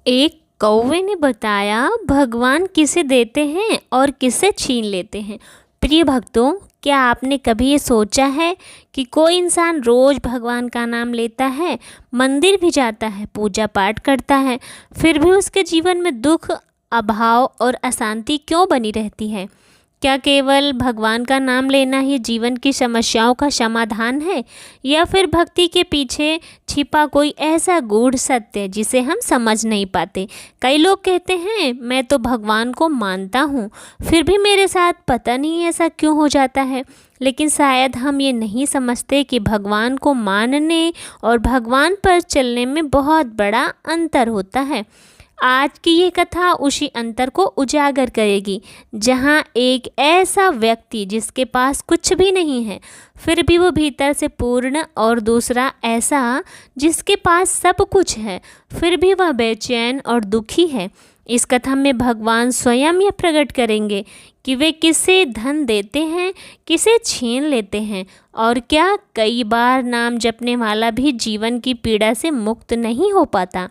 एक कौवे ने बताया, भगवान किसे देते हैं और किसे छीन लेते हैं। प्रिय भक्तों, क्या आपने कभी ये सोचा है कि कोई इंसान रोज भगवान का नाम लेता है, मंदिर भी जाता है, पूजा पाठ करता है, फिर भी उसके जीवन में दुख, अभाव और अशांति क्यों बनी रहती है? क्या केवल भगवान का नाम लेना ही जीवन की समस्याओं का समाधान है, या फिर भक्ति के पीछे छिपा कोई ऐसा गूढ़ सत्य जिसे हम समझ नहीं पाते? कई लोग कहते हैं, मैं तो भगवान को मानता हूँ, फिर भी मेरे साथ पता नहीं ऐसा क्यों हो जाता है। लेकिन शायद हम ये नहीं समझते कि भगवान को मानने और भगवान पर चलने में बहुत बड़ा अंतर होता है। आज की ये कथा उसी अंतर को उजागर करेगी, जहाँ एक ऐसा व्यक्ति जिसके पास कुछ भी नहीं है, फिर भी वो भीतर से पूर्ण, और दूसरा ऐसा जिसके पास सब कुछ है, फिर भी वह बेचैन और दुखी है। इस कथा में भगवान स्वयं यह प्रकट करेंगे कि वे किसे धन देते हैं, किसे छीन लेते हैं, और क्या कई बार नाम जपने वाला भी जीवन की पीड़ा से मुक्त नहीं हो पाता।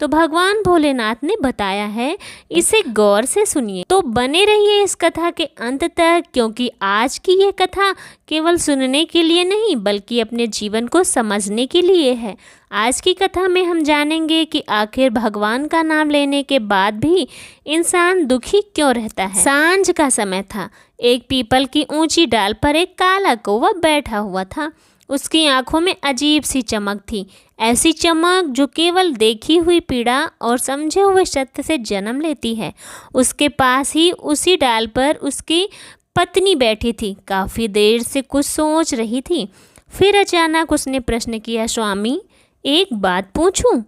तो भगवान भोलेनाथ ने बताया है, इसे गौर से सुनिए। तो बने रहिए इस कथा के अंत तक, क्योंकि आज की ये कथा केवल सुनने के लिए नहीं, बल्कि अपने जीवन को समझने के लिए है। आज की कथा में हम जानेंगे कि आखिर भगवान का नाम लेने के बाद भी इंसान दुखी क्यों रहता है। सांझ का समय था। एक पीपल की ऊंची डाल पर एक काला कौवा बैठा हुआ था। उसकी आंखों में अजीब सी चमक थी, ऐसी चमक जो केवल देखी हुई पीड़ा और समझे हुए सत्य से जन्म लेती है। उसके पास ही उसी डाल पर उसकी पत्नी बैठी थी, काफ़ी देर से कुछ सोच रही थी। फिर अचानक उसने प्रश्न किया, स्वामी, एक बात पूछूं?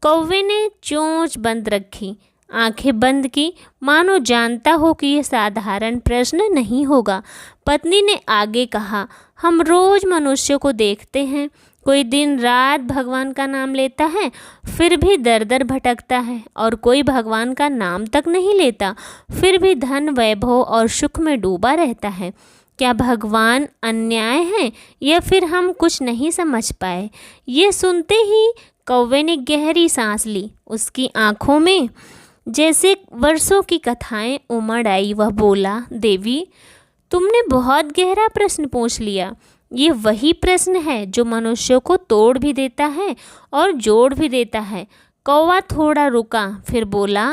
कौवे ने चोंच बंद रखी, आंखें बंद की, मानो जानता हो कि यह साधारण प्रश्न नहीं होगा। पत्नी ने आगे कहा, हम रोज मनुष्य को देखते हैं, कोई दिन रात भगवान का नाम लेता है, फिर भी दर दर भटकता है, और कोई भगवान का नाम तक नहीं लेता, फिर भी धन, वैभव और सुख में डूबा रहता है। क्या भगवान अन्याय है, या फिर हम कुछ नहीं समझ पाए? ये सुनते ही कौवे ने गहरी सांस ली। उसकी आंखों में जैसे वर्षों की कथाएं उमड़ आई। वह बोला, देवी, तुमने बहुत गहरा प्रश्न पूछ लिया। ये वही प्रश्न है जो मनुष्य को तोड़ भी देता है और जोड़ भी देता है। कौवा थोड़ा रुका, फिर बोला,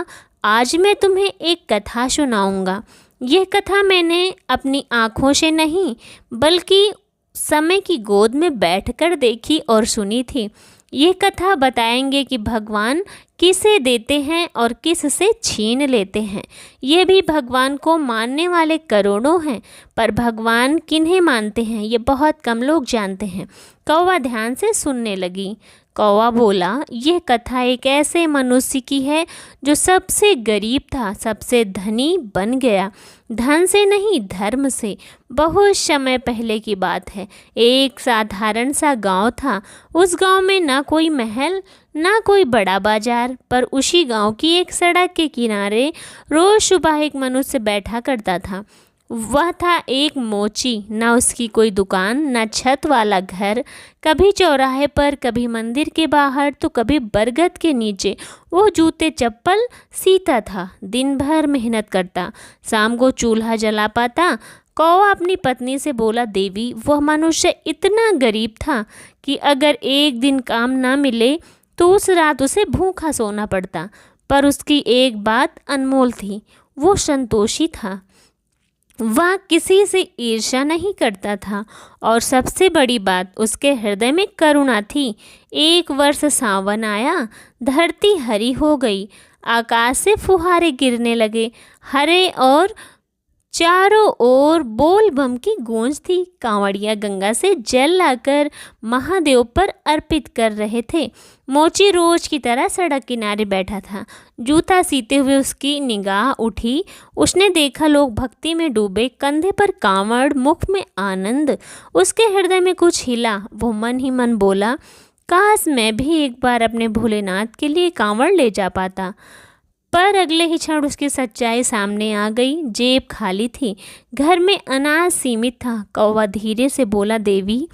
आज मैं तुम्हें एक कथा सुनाऊंगा। यह कथा मैंने अपनी आँखों से नहीं, बल्कि समय की गोद में बैठकर देखी और सुनी थी। ये कथा बताएंगे कि भगवान किसे देते हैं और किस से छीन लेते हैं। ये भी भगवान को मानने वाले करोड़ों हैं, पर भगवान किन्हें मानते हैं ये बहुत कम लोग जानते हैं। कौवा ध्यान से सुनने लगी। कौवा बोला, यह कथा एक ऐसे मनुष्य की है जो सबसे गरीब था, सबसे धनी बन गया, धन से नहीं धर्म से। बहुत समय पहले की बात है। एक साधारण सा गांव था। उस गांव में ना कोई महल, ना कोई बड़ा बाजार, पर उसी गांव की एक सड़क के किनारे रोज सुबह एक मनुष्य बैठा करता था। वह था एक मोची। ना उसकी कोई दुकान, ना छत वाला घर। कभी चौराहे पर, कभी मंदिर के बाहर, तो कभी बरगद के नीचे वो जूते चप्पल सीता था। दिन भर मेहनत करता, शाम को चूल्हा जला पाता। कौवा अपनी पत्नी से बोला, देवी, वह मनुष्य इतना गरीब था कि अगर एक दिन काम ना मिले तो उस रात उसे भूखा सोना पड़ता। पर उसकी एक बात अनमोल थी, वो संतोषी था। वह किसी से ईर्ष्या नहीं करता था, और सबसे बड़ी बात, उसके हृदय में करुणा थी। एक वर्ष सावन आया, धरती हरी हो गई, आकाश से फुहारे गिरने लगे, हरे, और चारों ओर बोल बम की गूंज थी। कांवड़िया गंगा से जल लाकर महादेव पर अर्पित कर रहे थे। मोची रोज की तरह सड़क किनारे बैठा था। जूता सीते हुए उसकी निगाह उठी। उसने देखा लोग भक्ति में डूबे, कंधे पर कांवड़, मुख में आनंद। उसके हृदय में कुछ हिला। वो मन ही मन बोला, काश मैं भी एक बार अपने भोलेनाथ के लिए कांवड़ ले जा पाता। पर अगले ही क्षण उसकी सच्चाई सामने आ गई। जेब खाली थी, घर में अनाज सीमित था। कौवा धीरे से बोला, देवी,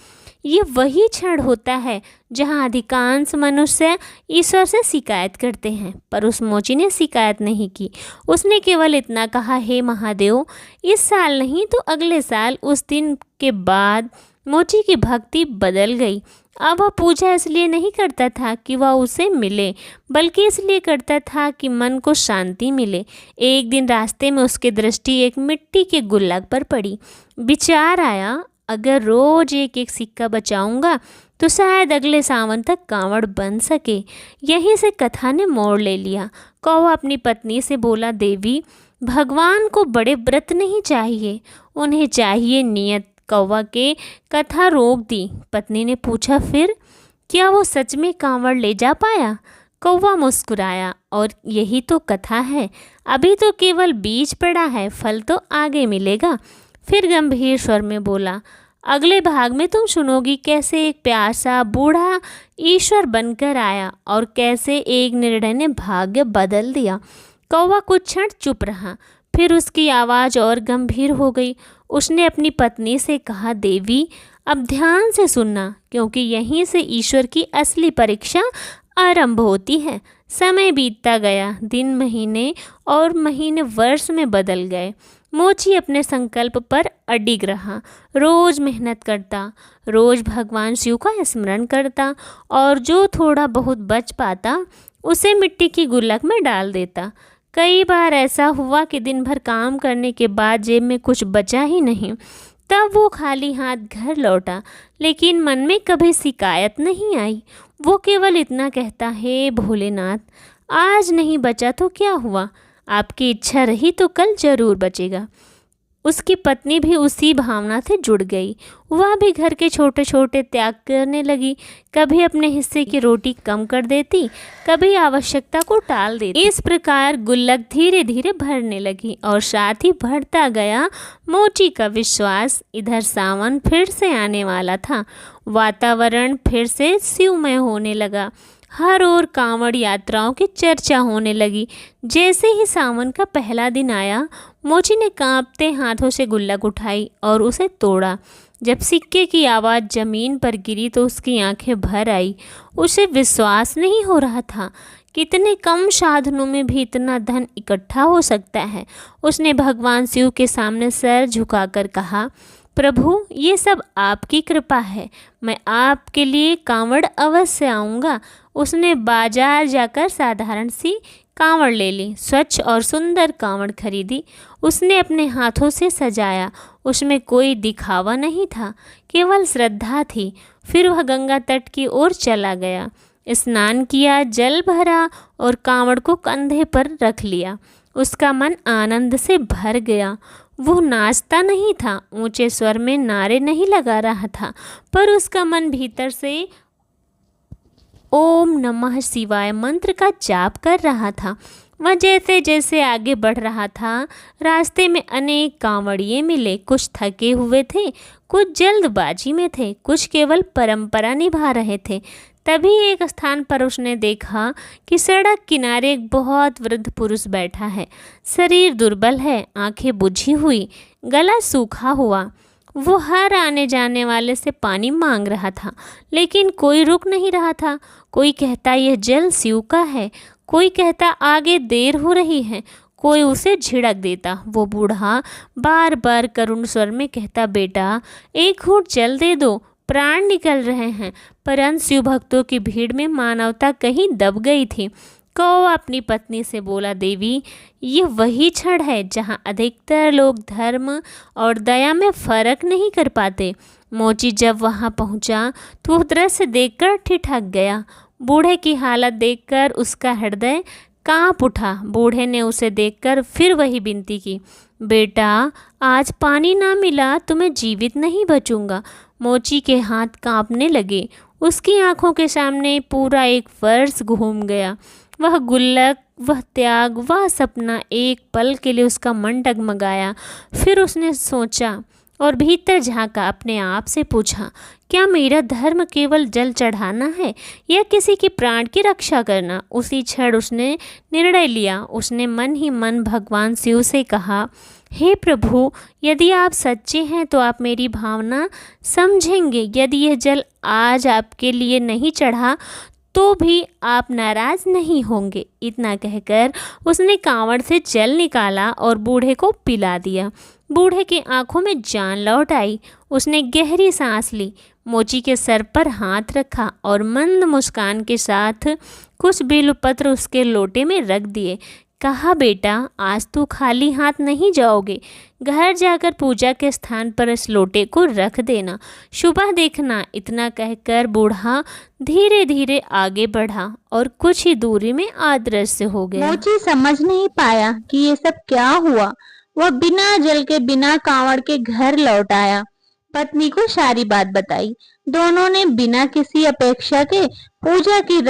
ये वही क्षण होता है जहाँ अधिकांश मनुष्य ईश्वर से शिकायत करते हैं, पर उस मोची ने शिकायत नहीं की। उसने केवल इतना कहा, हे महादेव, इस साल नहीं तो अगले साल। उस दिन के बाद मोची की भक्ति बदल गई। अब वह पूजा इसलिए नहीं करता था कि वह उसे मिले, बल्कि इसलिए करता था कि मन को शांति मिले। एक दिन रास्ते में उसकी दृष्टि एक मिट्टी के गुल्लक पर पड़ी। विचार आया, अगर रोज एक एक सिक्का बचाऊंगा तो शायद अगले सावन तक कांवड़ बन सके। यहीं से कथा ने मोड़ ले लिया। कौवा अपनी पत्नी से बोला, देवी, भगवान को बड़े व्रत नहीं चाहिए, उन्हें चाहिए नियत। कौवा के कथा रोक दी। पत्नी ने पूछा, फिर क्या वो सच में कांवड़ ले जा पाया? कौवा मुस्कुराया, और यही तो कथा है। अभी तो केवल बीज पड़ा है, फल तो आगे मिलेगा। फिर गंभीर स्वर में बोला, अगले भाग में तुम सुनोगी कैसे एक प्यासा बूढ़ा ईश्वर बनकर आया और कैसे एक निर्णय ने भाग्य बदल दिया। कौवा कुछ क्षण चुप रहा, फिर उसकी आवाज़ और गंभीर हो गई। उसने अपनी पत्नी से कहा, देवी, अब ध्यान से सुनना, क्योंकि यहीं से ईश्वर की असली परीक्षा आरंभ होती है। समय बीतता गया, दिन महीने और महीने वर्ष में बदल गए। मोची अपने संकल्प पर अडिग रहा। रोज मेहनत करता, रोज भगवान शिव का स्मरण करता, और जो थोड़ा बहुत बच पाता उसे मिट्टी की गुल्लक में डाल देता। कई बार ऐसा हुआ कि दिन भर काम करने के बाद जेब में कुछ बचा ही नहीं। तब वो खाली हाथ घर लौटा, लेकिन मन में कभी शिकायत नहीं आई। वो केवल इतना कहता, हे भोलेनाथ, आज नहीं बचा तो क्या हुआ, आपकी इच्छा रही तो कल जरूर बचेगा। उसकी पत्नी भी उसी भावना से जुड़ गई। वह भी घर के छोटे छोटे त्याग करने लगी। कभी अपने हिस्से की रोटी कम कर देती, कभी आवश्यकता को टाल देती। इस प्रकार गुल्लक धीरे धीरे भरने लगी और साथ ही बढ़ता गया मोची का विश्वास। इधर सावन फिर से आने वाला था। वातावरण फिर से शिवमय होने लगा। हर ओर कांवड़ यात्राओं की चर्चा होने लगी। जैसे ही सावन का पहला दिन आया, मोची ने कांपते हाथों से गुल्लक उठाई और उसे तोड़ा। जब सिक्के की आवाज़ ज़मीन पर गिरी तो उसकी आंखें भर आई। उसे विश्वास नहीं हो रहा था, कितने कम साधनों में भी इतना धन इकट्ठा हो सकता है। उसने भगवान शिव के सामने सर झुकाकर कहा, प्रभु, ये सब आपकी कृपा है, मैं आपके लिए कांवड़ अवश्य आऊँगा। उसने बाजार जाकर साधारण सी कांवड़ ले ली, स्वच्छ और सुंदर कांवड़ खरीदी। उसने अपने हाथों से सजाया। उसमें कोई दिखावा नहीं था, केवल श्रद्धा थी। फिर वह गंगा तट की ओर चला गया, स्नान किया, जल भरा और कांवड़ को कंधे पर रख लिया। उसका मन आनंद से भर गया। वो नाचता नहीं था, ऊंचे स्वर में नारे नहीं लगा रहा था, पर उसका मन भीतर से ओम नमः शिवाय मंत्र का जाप कर रहा था। वह जैसे जैसे आगे बढ़ रहा था, रास्ते में अनेक कांवड़िए मिले। कुछ थके हुए थे, कुछ जल्दबाजी में थे, कुछ केवल परंपरा निभा रहे थे। तभी एक स्थान पर उसने देखा कि सड़क किनारे एक बहुत वृद्ध पुरुष बैठा है। शरीर दुर्बल है, आंखें बुझी हुई, गला सूखा हुआ। वो हर आने जाने वाले से पानी मांग रहा था, लेकिन कोई रुक नहीं रहा था। कोई कहता यह जल शिव का है, कोई कहता आगे देर हो रही है, कोई उसे झिड़क देता। वो बूढ़ा बार बार करुण स्वर में कहता, बेटा, एक घूंट जल दे दो, प्राण निकल रहे हैं। परंतु शिव भक्तों की भीड़ में मानवता कहीं दब गई थी। कौवा अपनी पत्नी से बोला, देवी, ये वही क्षण है जहाँ अधिकतर लोग धर्म और दया में फर्क नहीं कर पाते। मोची जब वहाँ पहुँचा तो वह दृश्य देखकर ठिठक गया। बूढ़े की हालत देखकर उसका हृदय कांप उठा। बूढ़े ने उसे देखकर फिर वही विनती की, बेटा, आज पानी ना मिला तो मैं जीवित नहीं बचूंगा। मोची के हाथ कांपने लगे। उसकी आंखों के सामने पूरा एक वर्ष घूम गया। वह गुल्लक, वह त्याग, वह सपना, एक पल के लिए उसका मन डगमगाया। फिर उसने सोचा, और भीतर झांका, अपने आप से पूछा, क्या मेरा धर्म केवल जल चढ़ाना है या किसी की प्राण की रक्षा करना? उसी क्षण उसने निर्णय लिया। उसने मन ही मन भगवान शिव से कहा, हे प्रभु, यदि आप सच्चे हैं तो आप मेरी भावना समझेंगे। यदि यह जल आज आपके लिए नहीं चढ़ा तो भी आप नाराज नहीं होंगे। इतना कहकर उसने कांवड़ से जल निकाला और बूढ़े को पिला दिया। बूढ़े की आंखों में जान लौट आई। उसने गहरी सांस ली, मोची के सर पर हाथ रखा और मंद मुस्कान के साथ कुछ बेलपत्र उसके लोटे में रख दिए। कहा, बेटा, आज तू खाली हाथ नहीं जाओगे। घर जाकर पूजा के स्थान पर इस लोटे को रख देना, सुबह देखना। इतना कहकर बूढ़ा धीरे धीरे आगे बढ़ा और कुछ ही दूरी में अदृश्य हो गया। मोची समझ नहीं पाया कि ये सब क्या हुआ। वह बिना जल के, बिना कांवड़ के घर लौट आया। पत्नी को सारी बात बताई। दोनों ने बिना किसी अपेक्षा के पूजा की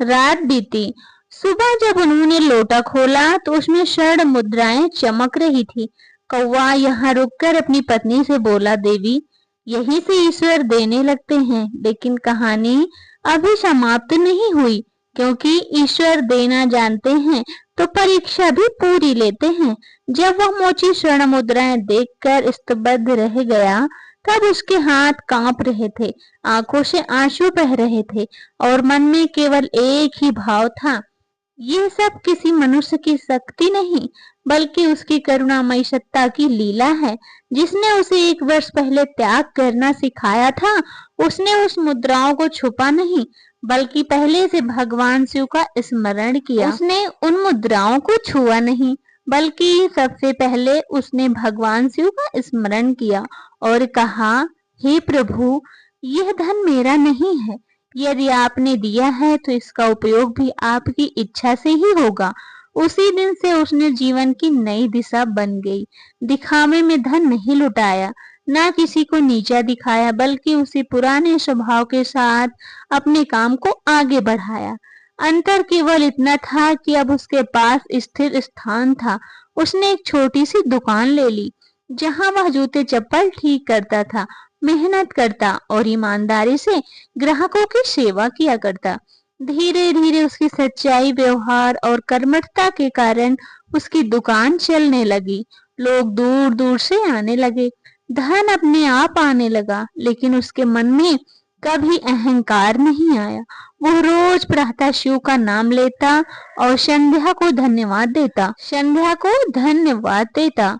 रात बीती। सुबह जब उन्होंने लोटा खोला तो उसमें स्वर्ण मुद्राएं चमक रही थी। कौवा यहाँ रुककर अपनी पत्नी से बोला, देवी, यहीं से ईश्वर देने लगते हैं, लेकिन कहानी अभी समाप्त नहीं हुई, क्योंकि ईश्वर देना जानते हैं तो परीक्षा भी पूरी लेते हैं। जब वह मोची स्वर्ण मुद्राएं देखकर स्तब्ध रह गया, तब उसके हाथ कांप रहे थे, आंखों से आंसू बह रहे थे और मन में केवल एक ही भाव था, यह सब किसी मनुष्य की शक्ति नहीं, बल्कि उसकी करुणामयी सत्ता की लीला है, जिसने उसे 1 वर्ष पहले त्याग करना सिखाया था। उसने उस मुद्राओं को छुपा नहीं, बल्कि पहले से भगवान शिव का स्मरण किया। उसने उन मुद्राओं को छुआ नहीं, बल्कि सबसे पहले उसने भगवान शिव का स्मरण किया और कहा, हे प्रभु, यह धन मेरा नहीं है। यदि आपने दिया है तो इसका उपयोग भी आपकी इच्छा से ही होगा। उसी दिन से उसने जीवन की नई दिशा बन गई। दिखावे में धन नहीं लुटाया, ना किसी को नीचा दिखाया, बल्कि उसी पुराने स्वभाव के साथ अपने काम को आगे बढ़ाया। अंतर केवल इतना था कि अब उसके पास स्थिर स्थान था। उसने एक छोटी सी दुकान ले ली, जहां वह जूते चप्पल ठीक करता था, मेहनत करता और ईमानदारी से ग्राहकों की सेवा किया करता। धीरे धीरे उसकी सच्चाई, व्यवहार और कर्मठता के कारण उसकी दुकान चलने लगी। लोग दूर दूर से आने लगे। धन अपने आप आने लगा, लेकिन उसके मन में कभी अहंकार नहीं आया। वो रोज प्रातः शिव का नाम लेता और संध्या को धन्यवाद देता।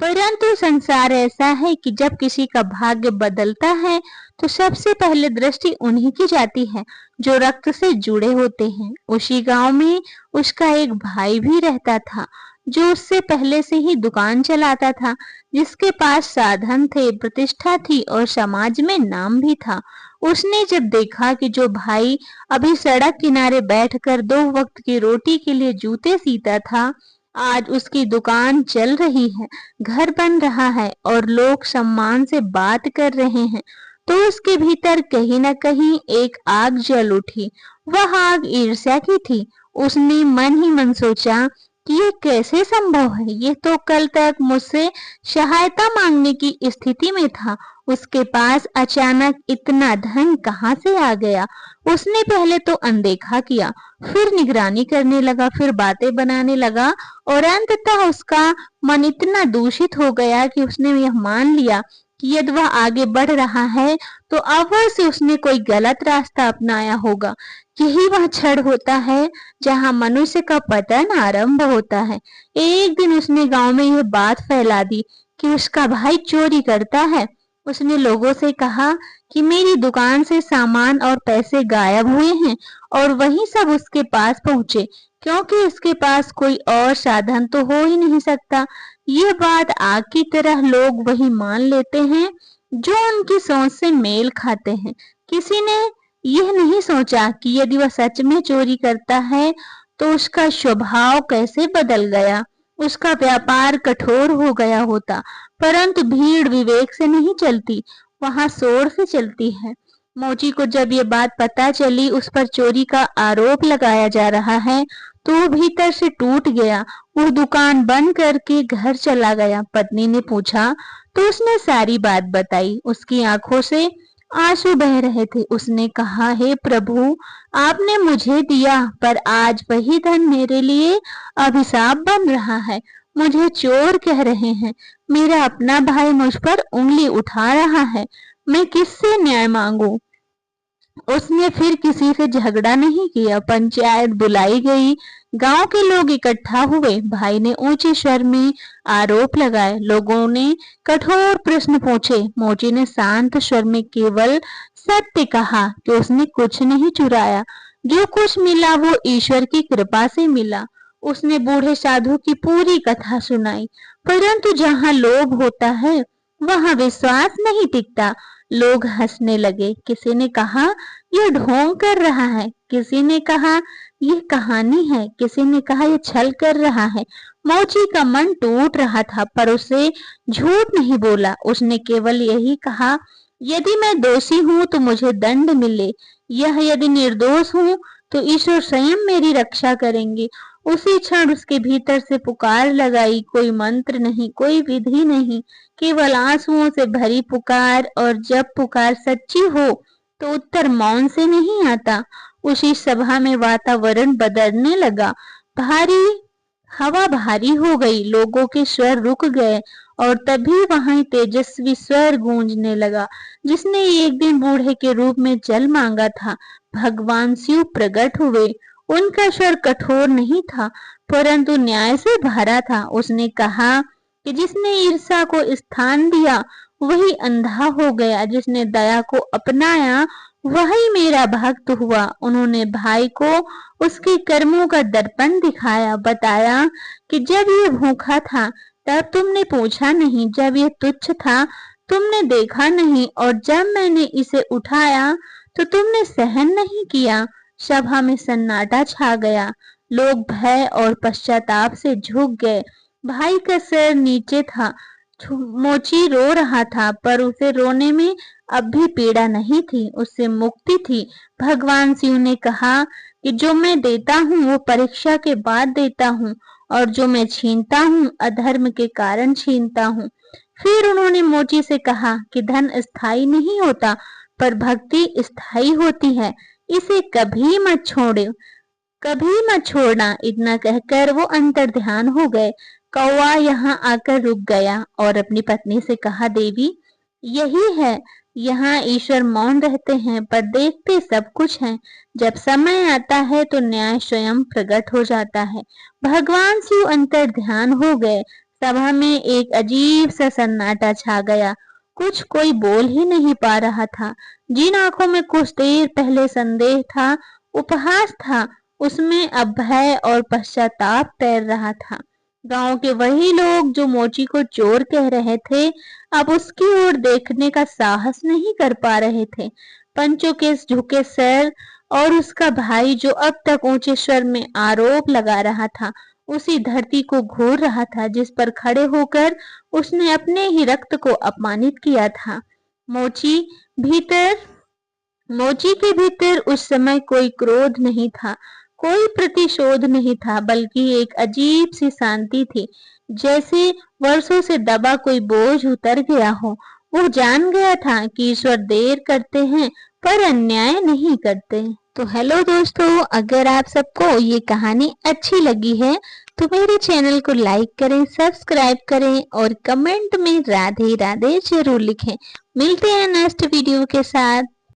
परंतु संसार ऐसा है कि जब किसी का भाग्य बदलता है तो सबसे पहले दृष्टि उन्हीं की जाती है जो रक्त से जुड़े होते हैं। उसी गांव में उसका एक भाई भी रहता था, जो उससे पहले से ही दुकान चलाता था, जिसके पास साधन थे, प्रतिष्ठा थी और समाज में नाम भी था। उसने जब देखा कि जो भाई अभी सड़क किनारे बैठकर 2 वक्त की रोटी के लिए जूते सीता था, आज उसकी दुकान चल रही है, घर बन रहा है और लोग सम्मान से बात कर रहे हैं, तो उसके भीतर कहीं न कहीं एक आग जल उठी। वह आग ईर्ष्या की थी। उसने मन ही मन सोचा कि ये कैसे संभव है, ये तो कल तक मुझसे सहायता मांगने की स्थिति में था, उसके पास अचानक इतना धन कहां से आ गया। उसने पहले तो अनदेखा किया, फिर निगरानी करने लगा, फिर बातें बनाने लगा और अंततः उसका मन इतना दूषित हो गया कि उसने यह मान लिया कि यदि वह आगे बढ़ रहा है तो अवश्य उसने कोई गलत रास्ता अपनाया होगा। यही वह क्षण होता है जहां मनुष्य का पतन आरंभ होता है। एक दिन उसने गांव में यह बात फैला दी कि उसका भाई चोरी करता है। उसने लोगों से कहा कि मेरी दुकान से सामान और पैसे गायब हुए हैं और वही सब उसके पास पहुंचे, क्योंकि उसके पास कोई और साधन तो हो ही नहीं सकता। यह बात आग की तरह लोग वही मान लेते हैं जो उनकी सोच से मेल खाते हैं। किसी ने यह नहीं सोचा कि यदि वह सच में चोरी करता है तो उसका स्वभाव कैसे बदल गया, उसका व्यापार कठोर हो गया होता। परंतु भीड़ विवेक से नहीं चलती, वहां शोर से चलती है। मोची को जब ये बात पता चली, उस पर चोरी का आरोप लगाया जा रहा है, तो भीतर से टूट गया। वो दुकान बंद करके घर चला गया। पत्नी ने पूछा तो उसने सारी बात बताई। उसकी आंखों से आंसू बह रहे थे। उसने कहा, हे प्रभु, आपने मुझे दिया, पर आज वही धन मेरे लिए अभिशाप बन रहा है। मुझे चोर कह रहे हैं। मेरा अपना भाई मुझ पर उंगली उठा रहा है। मैं किससे न्याय मांगू? उसने फिर किसी से झगड़ा नहीं किया। पंचायत बुलाई गई। गांव के लोग इकट्ठा हुए। भाई ने ऊंचे स्वर में आरोप लगाए। लोगों ने कठोर प्रश्न पूछे। मोची ने शांत स्वर में केवल सत्य कहा कि उसने कुछ नहीं चुराया। जो कुछ मिला वो ईश्वर की कृपा से मिला। उसने बूढ़े साधु की पूरी कथा सुनाई। परंतु जहाँ लोभ होता है वहाँ विश्वास नहीं टिकता। लोग हंसने लगे। किसी ने कहा, यह ढोंग कर रहा है। किसी ने कहा, यह कहानी है। किसी ने कहा, यह छल कर रहा है। मोची का मन टूट रहा था, पर उसे झूठ नहीं बोला। उसने केवल यही कहा, यदि मैं दोषी हूं तो मुझे दंड मिले, यदि निर्दोष हूं तो ईश्वर स्वयं मेरी रक्षा करेंगे। उसी क्षण उसके भीतर से पुकार लगाई। कोई मंत्र नहीं, कोई विधि नहीं, केवल आंसुओं से भरी पुकार। और जब पुकार सच्ची हो तो उत्तर मौन से नहीं आता। उसी सभा में वातावरण बदलने लगा। हवा भारी हो गई। लोगों के स्वर रुक गए और तभी वहां तेजस्वी स्वर गूंजने लगा, जिसने एक दिन बूढ़े के रूप में जल मांगा था। भगवान शिव प्रकट हुए। उनका स्वर कठोर नहीं था, परंतु न्याय से भरा था। उसने कहा कि जिसने ईर्ष्या को स्थान दिया वही अंधा हो गया। जिसने दया को अपनाया वही मेरा भक्त हुआ। उन्होंने भाई को उसके कर्मों का दर्पण दिखाया। बताया कि जब ये भूखा था तब तुमने पूछा नहीं, जब ये तुच्छ था तुमने देखा नहीं, और जब मैंने इसे उठाया तो तुमने सहन नहीं किया। सभा में सन्नाटा छा गया। लोग भय और पश्चाताप से झुक गए। भाई का सिर नीचे था। मोची रो रहा था, पर उसे रोने में अब भी पीड़ा नहीं थी, उससे मुक्ति थी। भगवान शिव ने कहा कि जो मैं देता हूँ वो परीक्षा के बाद देता हूँ, और जो मैं छीनता हूँ अधर्म के कारण छीनता हूँ। फिर उन्होंने मोची से कहा कि धन स्थायी नहीं होता, पर भक्ति स्थायी होती है। इसे कभी मत छोड़ना। इतना कहकर वो अंतर ध्यान हो गए। कौवा यहाँ आकर रुक गया और अपनी पत्नी से कहा, देवी, यही है, यहाँ ईश्वर मौन रहते हैं पर देखते सब कुछ हैं। जब समय आता है तो न्याय स्वयं प्रकट हो जाता है। भगवान शिव अंतर ध्यान हो गए। सभा में एक अजीब सा सन्नाटा छा गया। कोई बोल ही नहीं पा रहा था। जिन आंखों में कुछ देर पहले संदेह था, उपहास था, उसमें अब भय और पश्चाताप तैर रहा था। गांव के वही लोग जो मोची को चोर कह रहे थे, अब उसकी ओर देखने का साहस नहीं कर पा रहे थे। पंचों के झुके सर और उसका भाई जो अब तक ऊंचे स्वर में आरोप लगा रहा था, उसी धरती को घूर रहा था जिस पर खड़े होकर उसने अपने ही रक्त को अपमानित किया था। मोची के भीतर उस समय कोई क्रोध नहीं था, कोई प्रतिशोध नहीं था, बल्कि एक अजीब सी शांति थी, जैसे वर्षों से दबा कोई बोझ उतर गया हो। वो जान गया था कि ईश्वर देर करते हैं पर अन्याय नहीं करते। तो हेलो दोस्तों, अगर आप सबको ये कहानी अच्छी लगी है तो मेरे चैनल को लाइक करें, सब्सक्राइब करें और कमेंट में राधे राधे जरूर लिखें। मिलते हैं नेक्स्ट वीडियो के साथ।